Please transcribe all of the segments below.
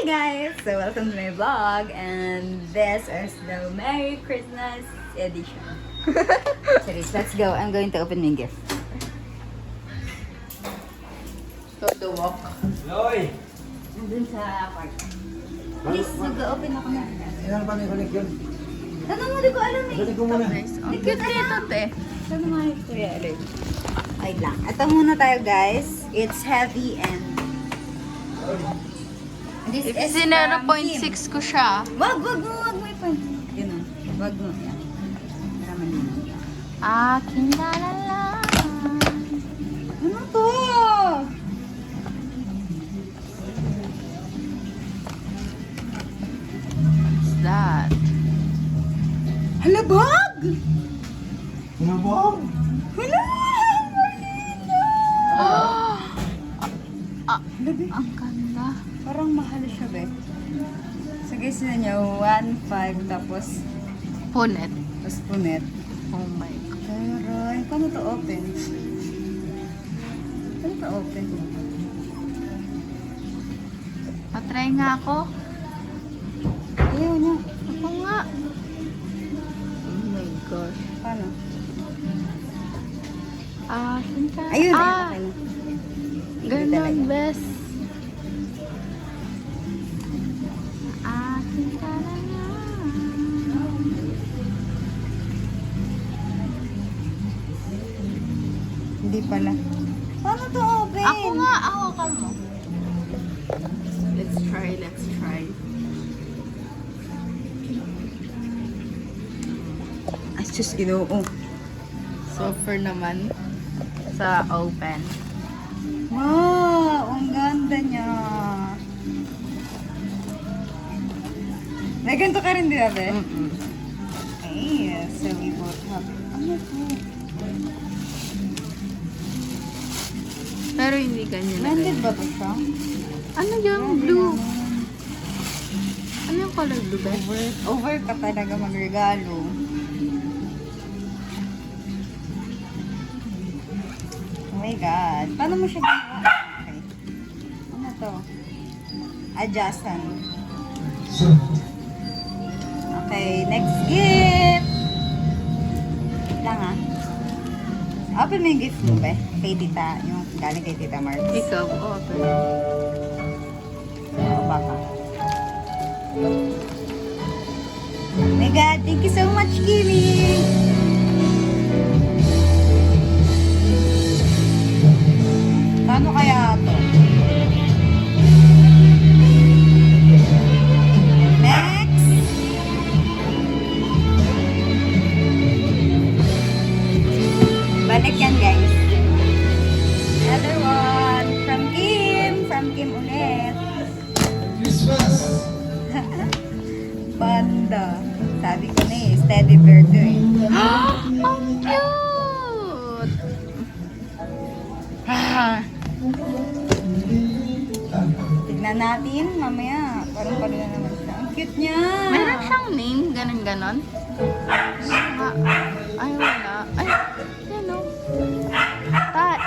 guys! So welcome to my vlog and this is the Merry Christmas edition. Serious, let's go. I'm going to open my gift. Go to walk. Loy! Nandun sa park. Please, mag-open ako na. Ilan pa may connect yun? Tanong mo, di ko alam eh. Connect ko muna. Ang cute nito, te. Saan mga Victoria alert? Wait lang. Ito muna tayo, guys. It's heavy and... This If is 0.6 from Kim. ko siya. Wag mo ipan. Ganun. Wag mo. Yan. Para malinaw. Aking lalala. Ano to? What's that? Halabag! Ano ba? Hala! Labi. Ang ganda. Parang mahal siya, be. So guys, na niya, 1.5 tapos Punet. punet. Oh my God. Taray, paano to open? Paano to open? Patry nga ako. Ayaw niya. Ako nga. Oh my gosh. Paano? Aking lalala. Ayun, okay na. Ganon, best. Aking lalala. Hindi pala. Paano to open? Ako nga. Hawakan mo. Let's try. Let's try. Ay, sus, ginoo. Softer naman sa open. Wow, ang ganda niya. May ganito ka rin, di ba, be? Okay, so we both have... Ano to? Pero hindi ganyan na Blended ganyan. ba to siya? Ano yung blue? Ano yung color blue, be? Over ka talaga magregalo. Oh my God. Paano mo siya ginawa? Okay. Ano to? Adjustan. Okay, next gift! Wait lang ha. Open mo yung gift mo, be. Kay tita, yung galing kay tita Mark. Ikaw, open. Baba ka. Oh my God, thank you so much, Kimi! Paano kaya to? Next! Balik yan, guys. Another one from Kim. From Kim ulit. Christmas! Panda. Sabi ko na eh, steady bear to eh. Ang cute! Tignan natin mamaya. Parang pala na naman siya. Ang cute niya. Meron siyang name, ganon-ganon. Ay, wala. Ay, yan o.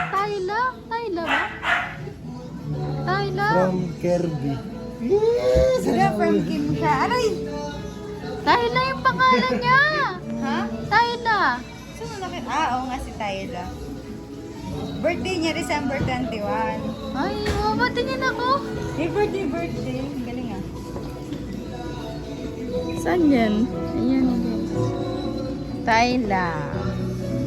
Tayla? Tayla ba? Tayla? From Kirby. Sila from Kim siya. Aray! Tayla yung pangalan niya. Ha? Tayla. Saan mo nakita? Oo nga si Tyla. Birthday niya, December 21. Ay, mapatingin ako. Hey, birthday. Ang galing ah. Saan yan? Ayan, guys. Tayla.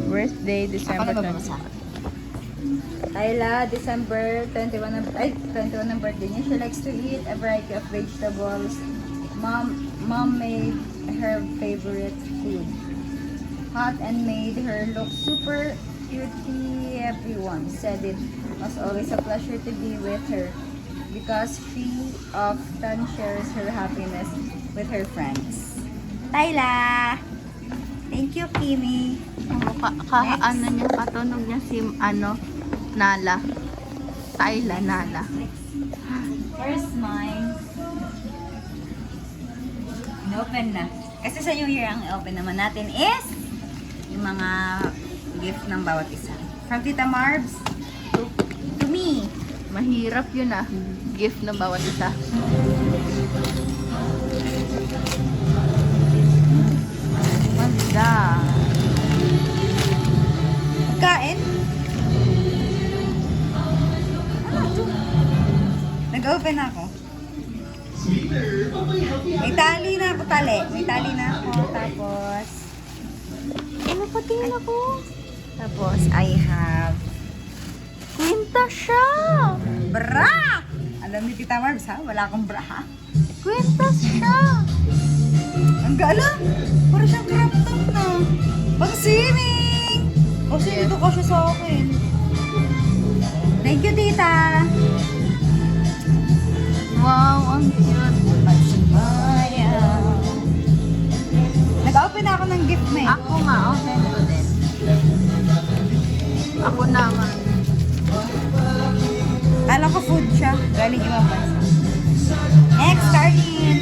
Birthday, December Ako na 20. Tyla, December 21 ang birthday niya. She likes to eat a variety of vegetables. Mom made her favorite food. Hot and made her look super cutie. Everyone said it was always a pleasure to be with her because she often shares her happiness with her friends. Tyla! Thank you, Kimi. Ano niya, katunog niya si, Nala. Tayla, Nala. Where's mine? Inopen na. Kasi sa New Year, ang open naman natin is yung mga gift ng bawat isa. From Tita Marbs to me. Mahirap yun ah. gift ng bawat isa. Magda. Kain? Nag-open ako. May tali na ako, tali. May tali na ako. Tapos, Ano pati ako? tapos I have Kwenta siya! bra! Alam ni Tita Marbs ha? Wala akong bra ha? Kwenta siya! Ang gala! Para siyang crop top na. Pang swimming! O sige, dito ka siya sa akin. Thank you, Tita! Wow, ang cute. Nag-open ako ng gift mo eh. Ako nga, open ko din. Ako naman. Alam ko food siya. Galing ibang bansa. Next, Karin!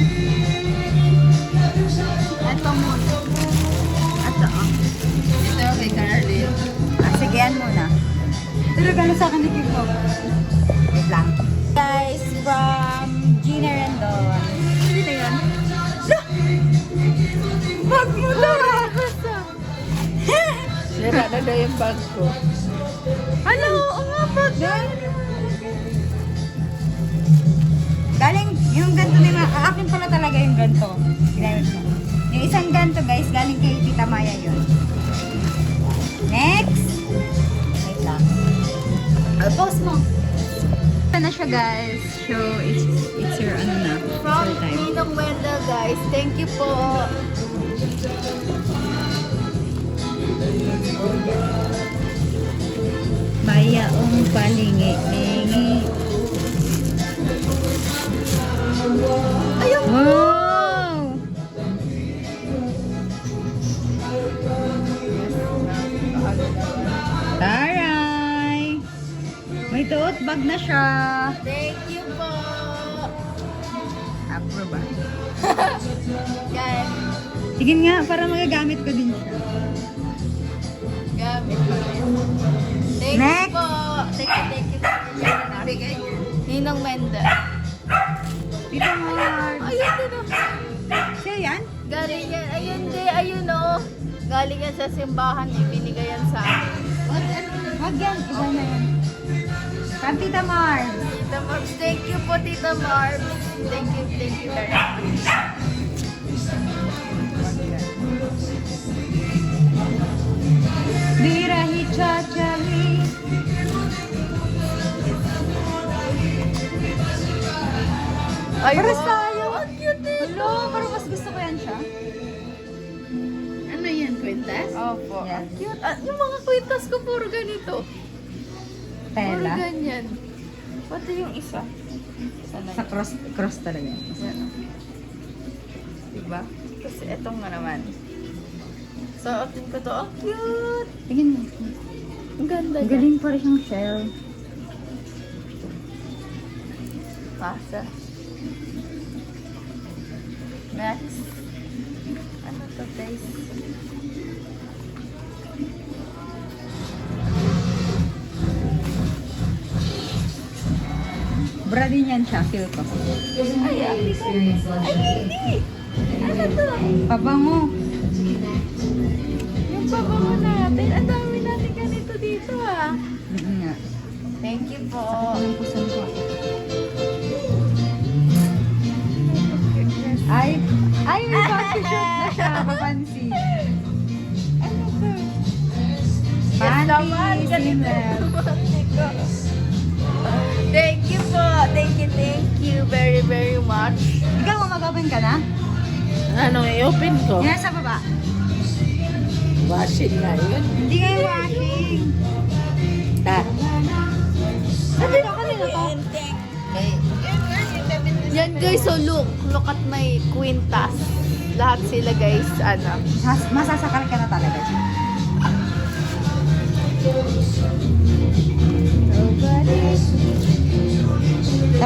Ito muna. Ito, oh. Ito kay Carlin. Sige, yan muna. Pero gano'n sa akin ni Kiko? Wait lang. Guys, from Gina Rendon. Sino yan? Bag mo na! Sira na daw yung bag ko. Ano? Oo nga, bag. Galing, yung ganito ni akin pala talaga yung ganito. Ginamit ko. Yung isang ganito guys, galing kay Tita Maya yun. Next! Wait lang. Post mo. Ito na siya guys. So, it's your ano na. From your time. Ninong Wendell, guys. Thank you po. Mayaong palingi-lingi. Ayun. Wow! Taray! May tote bag na siya. Thank you po. Approve ba? Yan. Sige nga, para magagamit ko din siya. Gamit ko rin. Thank Next. you po. Thank you. Bigay. Ninong Wendell. Tita Mark. Ayun din o. Siya yan? Galing yan. Ayun di. Ayun o. Galing yan sa simbahan. Ibinigay yan sa akin. Wag yan, iba na yan. From Tita Mark. Tita Marbs. Thank you po, Tita Marbs. Thank you very much. Birahi chachali. Ayun. Pares tayo. Ang cute eh. Hello, parang mas gusto ko yan siya. Ano yan, kwintas? Opo. Yes. Cute. Ah, yung mga kwintas ko puro ganito. Puro Tela. ganyan. Pati yung isa. Sana Sa cross talaga yan. yan. Diba? Kasi etong nga naman. So, atin ko to. Oh, cute! Tingin mo. Ang ganda Ang niya. galing pa rin siyang shell. Pasa. Next. Ano to, guys? Bra din yan siya, feel ko. Ay, hindi! Ano to? Pabango. Yung pabango natin. Ang dami natin ganito dito ah. Nga. Thank you po. Ang pusan ko. Ay, may photo-shoot na siya, papansin. Ano to? Panty, naman, seamless. Thank you po. Thank you very much. Ikaw, mag-open ka na? Ano, i-open ko? Yan sa baba. Washing na yun. Hindi kayo washing. Ta. Kanina to? Yan guys, so look at my quintas. Lahat sila guys, ano. Masasakal ka na talaga siya. Nobody